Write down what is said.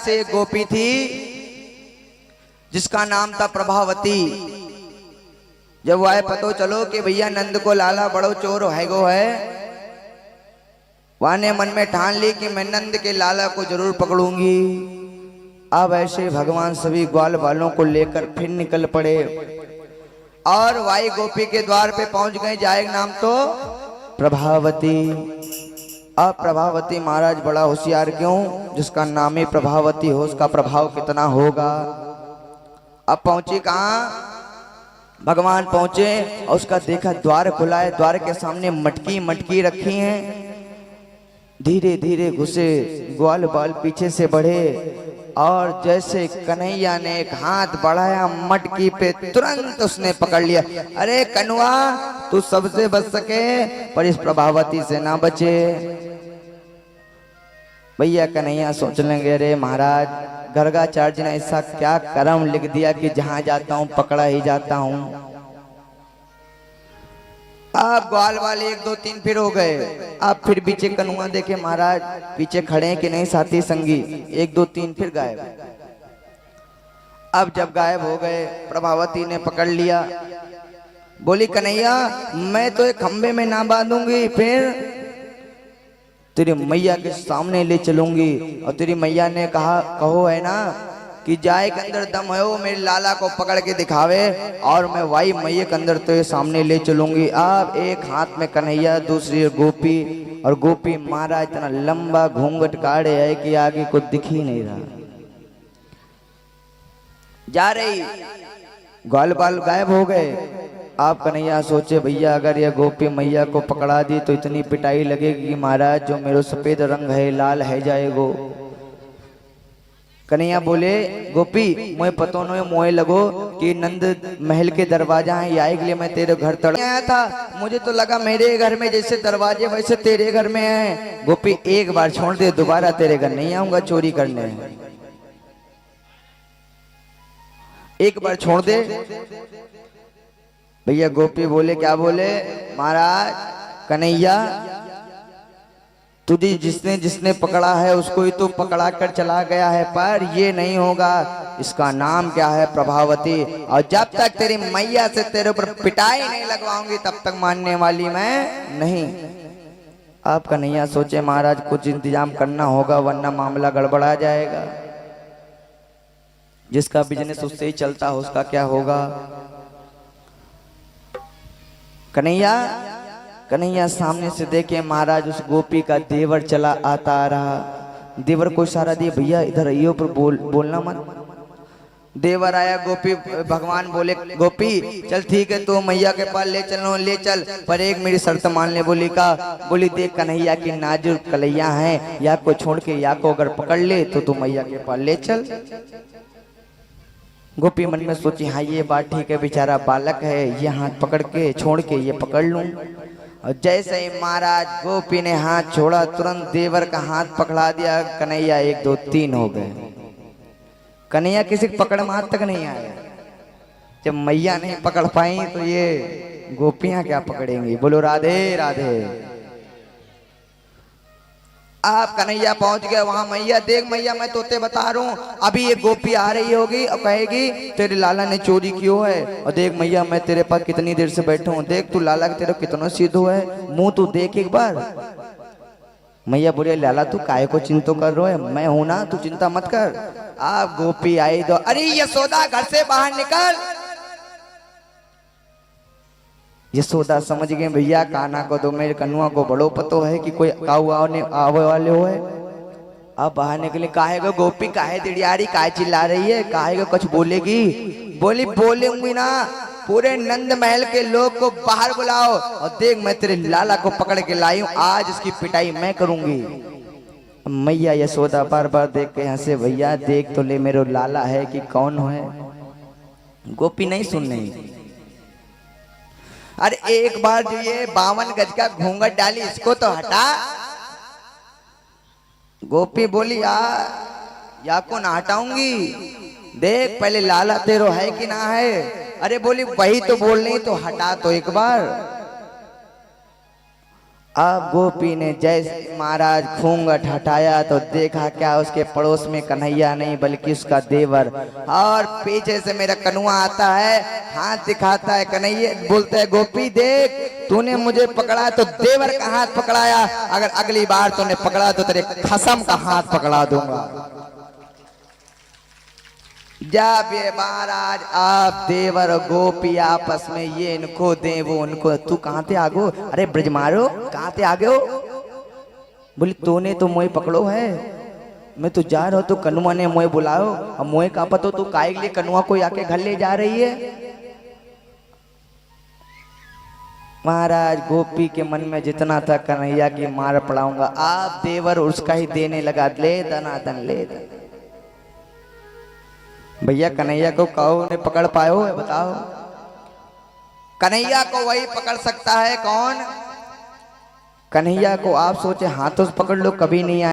से एक गोपी थी जिसका नाम था प्रभावती। जब वो आए पतो चलो कि भैया नंद को लाला बड़ो चोर है गो है, वाने मन में ठान ली कि मैं नंद के लाला को जरूर पकड़ूंगी। अब ऐसे भगवान सभी ग्वाल वालों को लेकर फिर निकल पड़े और वाई गोपी के द्वार पे पहुंच गए। जाएगा नाम तो प्रभावती। अब प्रभावती महाराज बड़ा होशियार, क्यों? जिसका नाम ही प्रभावती हो उसका प्रभाव कितना होगा। अब पहुंची कहां? भगवान पहुंचे और उसका देखा द्वार खुला है, द्वार के सामने मटकी मटकी रखी हैं। धीरे धीरे घुसे, ग्वाल बाल पीछे से बढ़े और जैसे कन्हैया ने एक हाथ बढ़ाया मटकी पे, तुरंत उसने पकड़ लिया। अरे कनुआ, तू सबसे बच सके पर इस प्रभावती से ना बचे। भैया कन्हैया सोच लेंगे, अरे महाराज गर्गाचार्य ने ऐसा क्या कर्म लिख दिया कि जहां जाता हूं पकड़ा ही जाता हूं। अब ग्वाल वाले 1 2 3 फिर हो गए। अब फिर पीछे कनुआ देखे महाराज पीछे खड़े हैं कि नहीं साथी संगी। 1 2 3 फिर गायब। अब जब गायब हो गए प्रभावती ने पकड़ लिया। बोली कन्हैया मैं तो एक खंबे में ना बांधूंगी, फिर तेरी मैया के सामने ले चलूंगी। और तेरी मैया ने कहा कहो है ना कि जाए के अंदर दम है वो मेरे लाला को पकड़ के दिखावे और मैं वाई मैया के अंदर तेरे सामने ले चलूंगी। अब एक हाथ में कन्हैया दूसरी गोपी, और गोपी महाराज इतना लंबा घूंघट काढ़े है कि आगे कुछ दिख ही नहीं रहा। जा रही, ग्वाल बाल गायब हो गए। आप कन्हैया सोचे भैया अगर ये गोपी मैया को पकड़ा दी तो इतनी पिटाई लगेगी कि महाराज जो मेरा सफेद रंग है लाल है जाएगो। कन्हैया बोले गोपी मोए पतो नो मोए लगो कि नंद महल के दरवाजा हैं, या के लिए मैं तेरे घर तड़ आया था। मुझे तो लगा मेरे घर में जैसे दरवाजे वैसे तेरे घर में हैं। गोपी एक बार छोड़ दे, दोबारा तेरे घर नहीं आऊंगा चोरी करने। एक बार छोड़ दे। भैया गोपी बोले क्या बोले? महाराज कन्हैया तुझे जिसने जिसने पकड़ा है उसको ही तो पकड़ा कर चला गया है, पर ये नहीं होगा। इसका नाम क्या है? प्रभावती। और जब तक तेरी मैया से तेरे ऊपर पिटाई नहीं लगवाऊंगी तब तक मानने वाली मैं नहीं। आप कन्हैया सोचे महाराज कुछ इंतजाम करना होगा वरना मामला गड़बड़ा जाएगा। जिसका बिजनेस उससे ही चलता हो उसका क्या होगा। कन्हैया सामने से देखे महाराज उस गोपी का देवर चला आता आ रहा। देवर को इशारा दिया भैया इधर आइयो पर बोलना मत। देवर आया, गोपी भगवान बोले गोपी चल ठीक है तो मैया के पास ले चल, पर एक मेरी शर्त मान ले। बोली का? बोली देख कन्हैया की नाजुक कलैया है, या को छोड़ के या को अगर पकड़ ले तो तू मैया के पास ले चल। गोपी मन में सोची हाँ ये बात ठीक है, बेचारा बालक है, ये हाथ पकड़ के छोड़ के ये पकड़ लूं। और जैसे ही महाराज गोपी ने हाथ छोड़ा तुरंत देवर का हाथ पकड़ा दिया। कन्हैया 1 2 3 हो गए। कन्हैया किसी पकड़ में हाथ तक नहीं आया। जब मैया नहीं पकड़ पाई तो ये गोपियां क्या पकड़ेंगी। बोलो राधे राधे। आप कन्हैया पहुंच गए वहां। मैया देख मैया मैं तोते बता रहा हूं, अभी ये गोपी आ रही होगी और कहेगी तेरे लाला ने चोरी क्यों है। और देख मैया मैं तेरे पास कितनी देर से बैठा हूं, देख तू लाला तेरे कितना सिद्ध हुआ है, मुंह तू देख एक बार। मैया बोले लाला तू काहे को चिंता कर रहा है, मैं हूं ना, तू चिंता मत कर। आप गोपी आई तो अरे यशोदा घर से बाहर निकल। यशोदा समझ गए भैया कान्हा को तो मेरे कनुआ को बड़ो पतो है कि कोई काऊ आने आवे वाले हो है। अब बाहर निकले। काहे को गोपी काहे दिड़ियारी काहे चिल्ला रही है, काहे को कुछ बोलेगी? बोली बोलूंगी ना, पूरे नंद महल के लोग को बाहर बुलाओ और देख मैं तेरे लाला को पकड़ के लाई हूं, आज इसकी पिटाई मैं करूंगी। मैया यशोदा बार बार देख के हंसे, भैया देख तो ले मेरे लाला है कि कौन है। गोपी नहीं सुन रही। अरे एक बार जो ये 52 गज का घूंघट डाली इसको तो हटा। गोपी बोली या को ना हटाऊंगी, देख पहले लाला तेरो है कि ना है। अरे बोली वही तो बोल नहीं तो हटा तो एक बार। अब गोपी ने जैसे महाराज घूंघट हटाया तो देखा क्या उसके पड़ोस में कन्हैया नहीं बल्कि उसका देवर, और पीछे से मेरा कनुआ आता है, हाथ दिखाता है, कन्हैया बोलता है गोपी देख तूने मुझे पकड़ा तो देवर का हाथ पकड़ाया, अगर अगली बार तूने पकड़ा तो तेरे खसम का हाथ पकड़ा दूंगा। जब ये महाराज आप देवर गोपी आपस में ये इनको दे वो उनको, तू कहाँ थे आगो, अरे ब्रज मारो कहाँ थे आगे हो, बोली तूने तो मोए पकड़ो है, मैं तो जा रहा हूँ तो कनुआ ने मोए बुलाओ, अब मोए का पतो तू काहे के लिए कनुआ को आके घर ले जा रही है। महाराज गोपी के मन में जितना था कन्हैया की मार पड़ाऊंगा, आप देवर उसका ही देने लगा, ले दनादन ले दन। भैया कन्हैया को कहो ने पकड़ पायो है बताओ, कन्हैया को वही पकड़ सकता है कौन, कन्हैया को आप सोचे हाथों से पकड़ लो कभी नहीं आए।